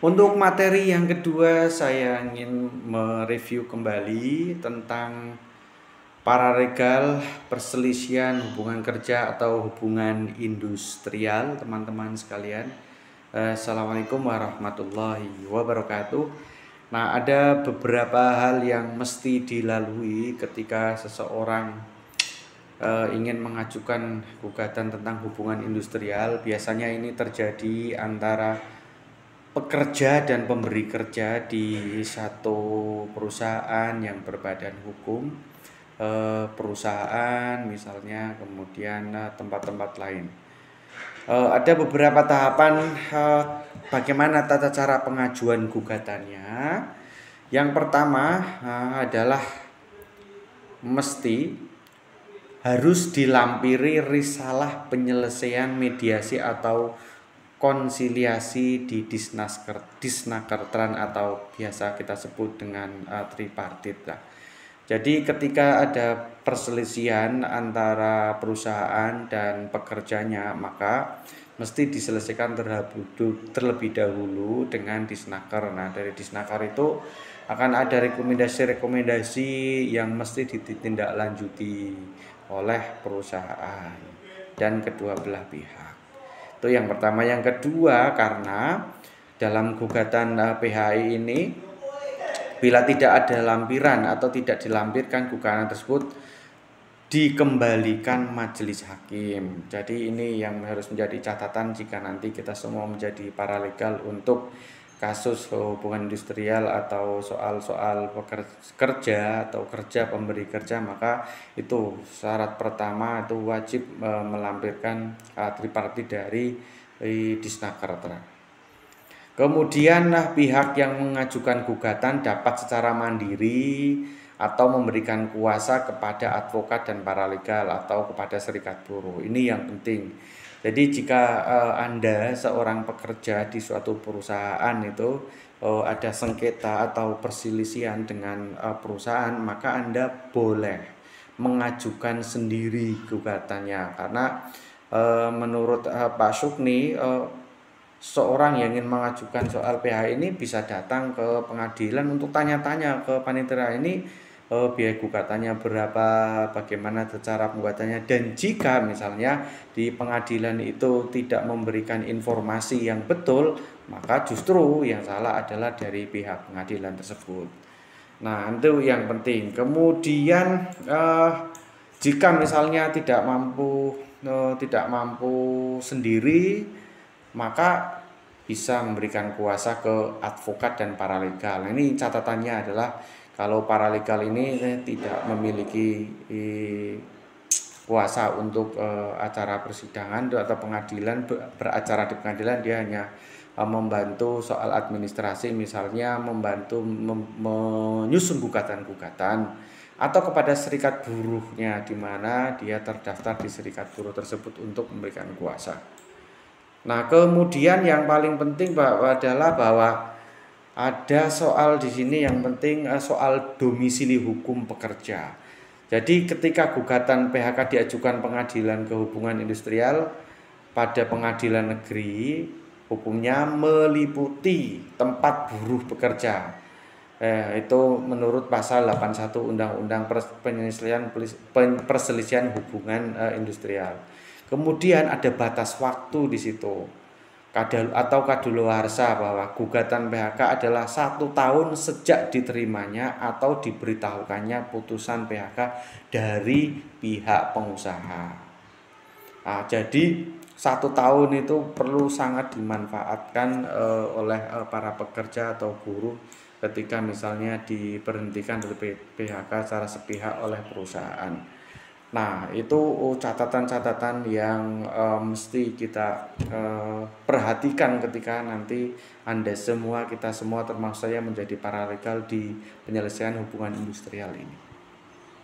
Untuk materi yang kedua, saya ingin mereview kembali tentang paralegal perselisihan hubungan kerja atau hubungan industrial, teman-teman sekalian. Assalamualaikum warahmatullahi wabarakatuh. Nah, ada beberapa hal yang mesti dilalui ketika seseorang ingin mengajukan gugatan tentang hubungan industrial. Biasanya ini terjadi antara pekerja dan pemberi kerja di satu perusahaan yang berbadan hukum, perusahaan misalnya, kemudian tempat-tempat lain. Ada beberapa tahapan bagaimana tata cara pengajuan gugatannya. Yang pertama adalah mesti harus dilampiri risalah penyelesaian mediasi atau konsiliasi di disnakertran atau biasa kita sebut dengan tripartit lah. Jadi ketika ada perselisihan antara perusahaan dan pekerjanya, maka mesti diselesaikan terlebih dahulu dengan disnaker. Nah, dari disnaker itu akan ada rekomendasi-rekomendasi yang mesti ditindaklanjuti oleh perusahaan dan kedua belah pihak. Itu yang pertama. Yang kedua, karena dalam gugatan PHI ini bila tidak ada lampiran atau tidak dilampirkan gugatan tersebut dikembalikan majelis hakim. Jadi ini yang harus menjadi catatan jika nanti kita semua menjadi paralegal untuk kasus hubungan industrial atau soal-soal kerja atau kerja pemberi kerja, maka itu syarat pertama itu wajib melampirkan tripartit dari disnakertra. Kemudian pihak yang mengajukan gugatan dapat secara mandiri atau memberikan kuasa kepada advokat dan paralegal atau kepada serikat buruh. Ini yang penting. Jadi jika Anda seorang pekerja di suatu perusahaan itu ada sengketa atau perselisihan dengan perusahaan, maka Anda boleh mengajukan sendiri gugatannya, karena menurut Pak Sukni, seorang yang ingin mengajukan soal PH ini bisa datang ke pengadilan untuk tanya-tanya ke panitera ini biaya gugatannya berapa, bagaimana cara pembuatannya, dan jika misalnya di pengadilan itu tidak memberikan informasi yang betul, maka justru yang salah adalah dari pihak pengadilan tersebut. Nah, itu yang penting. Kemudian jika misalnya tidak mampu sendiri, maka bisa memberikan kuasa ke advokat dan paralegal. Nah, ini catatannya adalah kalau paralegal ini tidak memiliki kuasa untuk acara persidangan atau pengadilan, beracara di pengadilan, dia hanya membantu soal administrasi, misalnya membantu menyusun gugatan-gugatan atau kepada serikat buruhnya di mana dia terdaftar di serikat buruh tersebut untuk memberikan kuasa. Nah, kemudian yang paling penting adalah bahwa ada soal di sini yang penting, soal domisili hukum pekerja. Jadi ketika gugatan PHK diajukan pengadilan kehubungan industrial pada pengadilan negeri, hukumnya meliputi tempat buruh bekerja. Itu menurut pasal 81 Undang-Undang Perselisihan Hubungan Industrial. Kemudian ada batas waktu di situ atau kadaluarsa, bahwa gugatan PHK adalah 1 tahun sejak diterimanya atau diberitahukannya putusan PHK dari pihak pengusaha. Nah, jadi 1 tahun itu perlu sangat dimanfaatkan oleh para pekerja atau buruh ketika misalnya diberhentikan dari PHK secara sepihak oleh perusahaan. Nah, itu catatan-catatan yang mesti kita perhatikan ketika nanti Anda semua, kita semua termasuk saya menjadi paralegal di penyelesaian hubungan industrial ini.